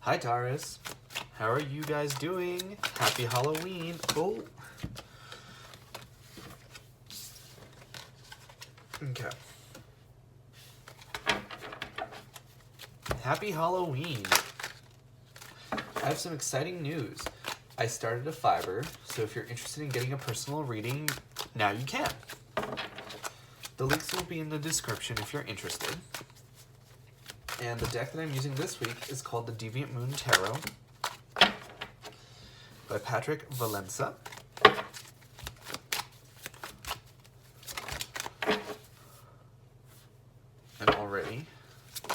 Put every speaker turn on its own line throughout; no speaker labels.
Hi, Taurus. How are you guys doing? Happy Halloween. Oh. Okay. Happy Halloween. I have some exciting news. I started a Fiverr, so if you're interested in getting a personal reading, now you can. The links will be in the description if you're interested. And the deck that I'm using this week is called the Deviant Moon Tarot by Patrick Valenza. And already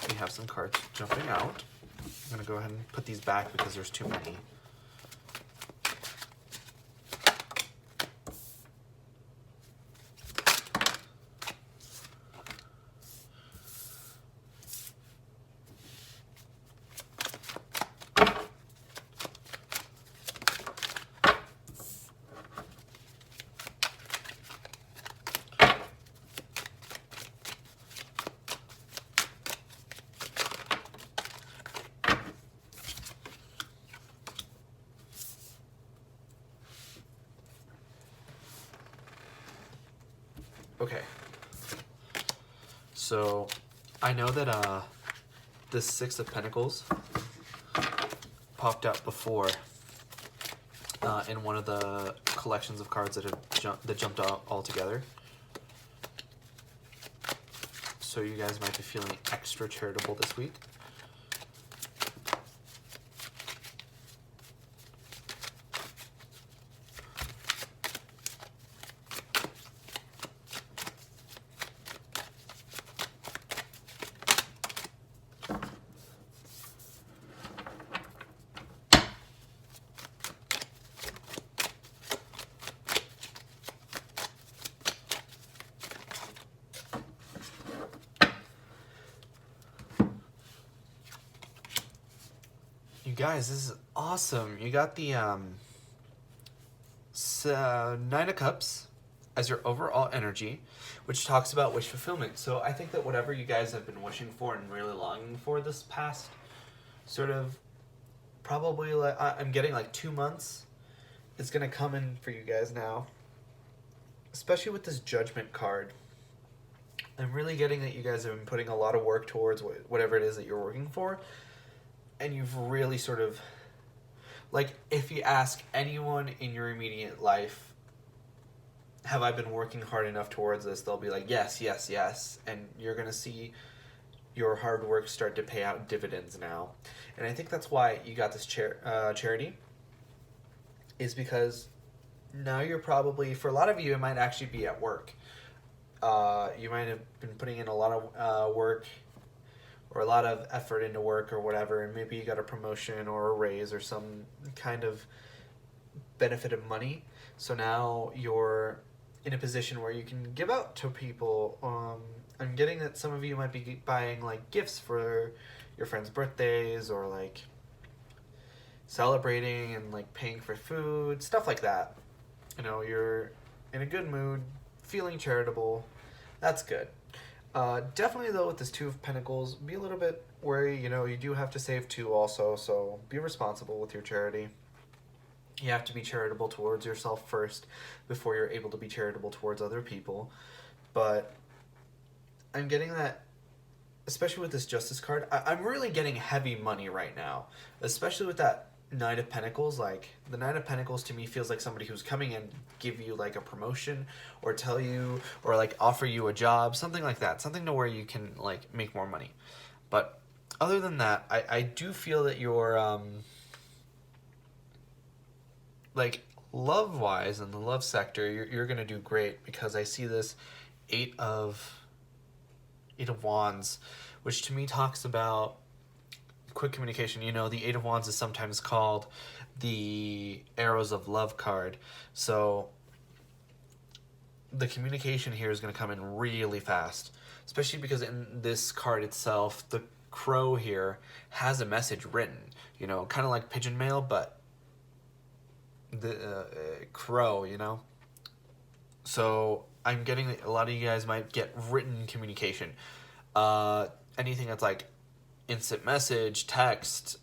we have some cards jumping out. I'm going to go ahead and put these back because there's too many. Okay, so I know that the Six of Pentacles popped up before in one of the collections of cards that jumped out all together. So you guys might be feeling extra charitable this week. You guys, this is awesome. You got the Nine of Cups as your overall energy, which talks about wish fulfillment. So I think that whatever you guys have been wishing for and really longing for this past sort of probably like I'm getting like 2 months, it's gonna come in for you guys now. Especially with this Judgment card. I'm really getting that you guys have been putting a lot of work towards whatever it is that you're working for. And you've really sort of, like, if you ask anyone in your immediate life, have I been working hard enough towards this? They'll be like, yes, yes, yes. And you're going to see your hard work start to pay out dividends now. And I think that's why you got this charity, is because now you're probably, for a lot of you, it might actually be at work. You might have been putting in a lot of work or a lot of effort into work or whatever, and maybe you got a promotion or a raise or some kind of benefit of money. So now you're in a position where you can give out to people. I'm getting that some of you might be buying like gifts for your friends' birthdays, or like celebrating and like paying for food, stuff like that. You know, you're in a good mood, feeling charitable. That's good. Definitely though, with this Two of Pentacles, be a little bit wary. You know, you do have to save too also, so be responsible with your charity. You have to be charitable towards yourself first before you're able to be charitable towards other people. But I'm getting that, especially with this Justice card, I'm really getting heavy money right now, especially with that Knight of Pentacles. Like, the Knight of Pentacles to me feels like somebody who's coming in, give you like a promotion, or tell you, or like offer you a job, something like that, something to where you can like make more money. But other than that, I do feel that you're like love wise in the love sector, you're gonna do great, because I see this Eight of Wands, which to me talks about quick communication. You know, the Eight of Wands is sometimes called the Arrows of Love card. So the communication here is going to come in really fast, especially because in this card itself, the crow here has a message written, you know, kind of like pigeon mail, but the crow, you know. So I'm getting a lot of you guys might get written communication. Anything that's like instant message, text,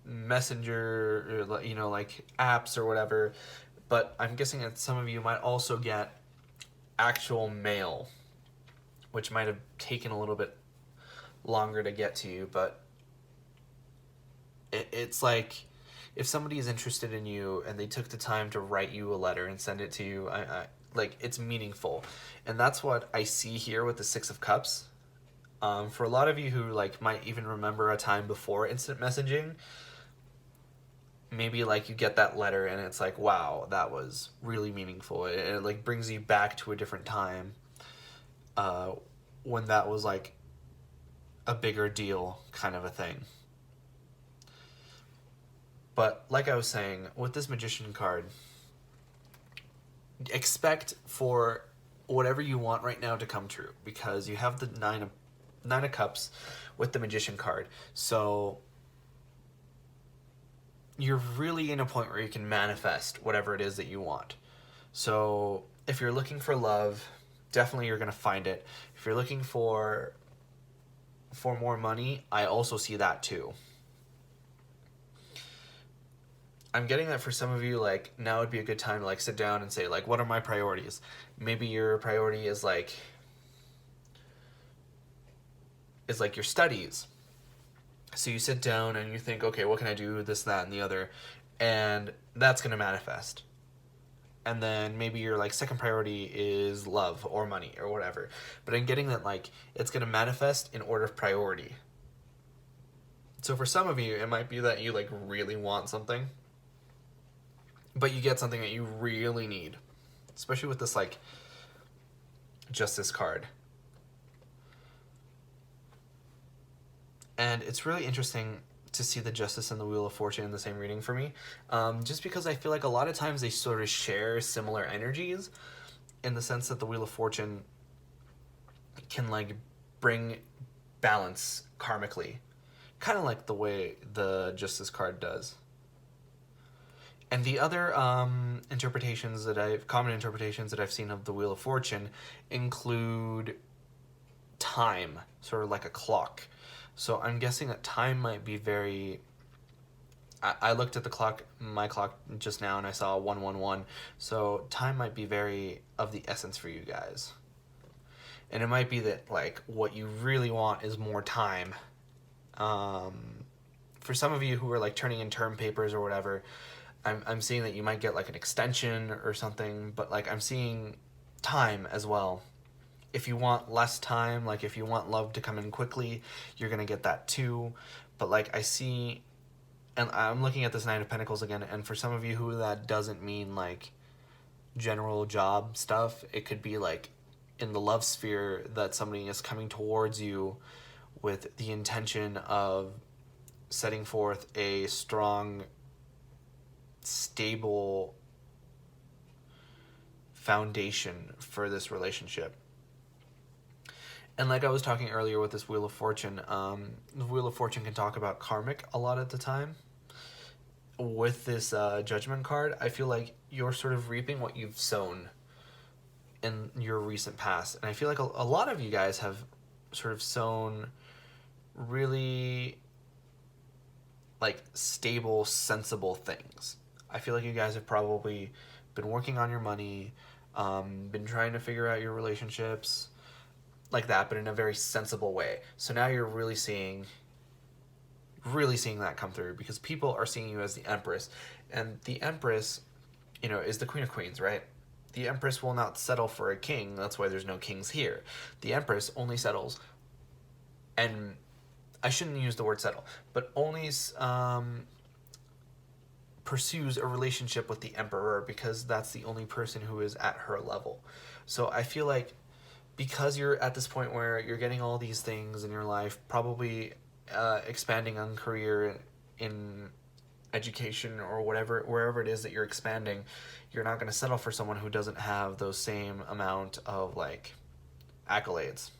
messenger, like apps or whatever. But I'm guessing that some of you might also get actual mail, which might have taken a little bit longer to get to you, but it's like if somebody is interested in you and they took the time to write you a letter and send it to you, I like, it's meaningful. And that's what I see here with the Six of Cups. For a lot of you who like might even remember a time before instant messaging, maybe like you get that letter and it's like, wow, that was really meaningful. It like brings you back to a different time when that was like a bigger deal kind of a thing. But like I was saying, with this Magician card, expect for whatever you want right now to come true, because you have the Nine of Cups with the Magician card. So you're really in a point where you can manifest whatever it is that you want. So if you're looking for love, definitely you're going to find it. If you're looking for more money, I also see that too. I'm getting that for some of you, like, now would be a good time to like sit down and say, like, what are my priorities? Maybe your priority is like your studies. So you sit down and you think, okay, what can I do, this, that, and the other, and that's going to manifest. And then maybe your like second priority is love or money or whatever. But I'm getting that like it's going to manifest in order of priority. So for some of you, it might be that you like really want something, but you get something that you really need, especially with this like Justice card. And it's really interesting to see the Justice and the Wheel of Fortune in the same reading for me, just because I feel like a lot of times they sort of share similar energies, in the sense that the Wheel of Fortune can like bring balance karmically, kind of like the way the Justice card does. And the other common interpretations that I've seen of the Wheel of Fortune include time, sort of like a clock. So I'm guessing that time might be very... I looked at my clock just now, and I saw 111. So time might be very of the essence for you guys. And it might be that like what you really want is more time. For some of you who are like turning in term papers or whatever, I'm seeing that you might get like an extension or something, but like I'm seeing time as well. If you want less time, like if you want love to come in quickly, you're going to get that too. But like I see, and I'm looking at this Nine of Pentacles again, and for some of you who that doesn't mean like general job stuff, it could be like in the love sphere that somebody is coming towards you with the intention of setting forth a strong, stable foundation for this relationship. And like I was talking earlier with this Wheel of Fortune, the Wheel of Fortune can talk about karmic a lot at the time. With this Judgment card, I feel like you're sort of reaping what you've sown in your recent past. And I feel like a lot of you guys have sort of sown really like stable, sensible things. I feel like you guys have probably been working on your money, been trying to figure out your relationships, like that, but in a very sensible way. So now you're really seeing that come through, because people are seeing you as the Empress. And the Empress, is the Queen of Queens, right? The Empress will not settle for a king. That's why there's no kings here. The Empress only settles, and I shouldn't use the word settle, but only pursues a relationship with the Emperor, because that's the only person who is at her level. So I feel like because you're at this point where you're getting all these things in your life, probably expanding on career in education or wherever it is that you're expanding, you're not going to settle for someone who doesn't have those same amount of like accolades.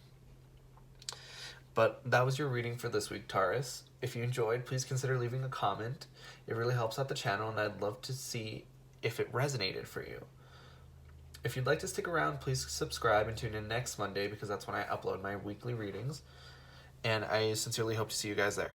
But that was your reading for this week, Taurus. If you enjoyed, please consider leaving a comment. It really helps out the channel, and I'd love to see if it resonated for you. If you'd like to stick around, please subscribe and tune in next Monday, because that's when I upload my weekly readings. and I sincerely hope to see you guys there.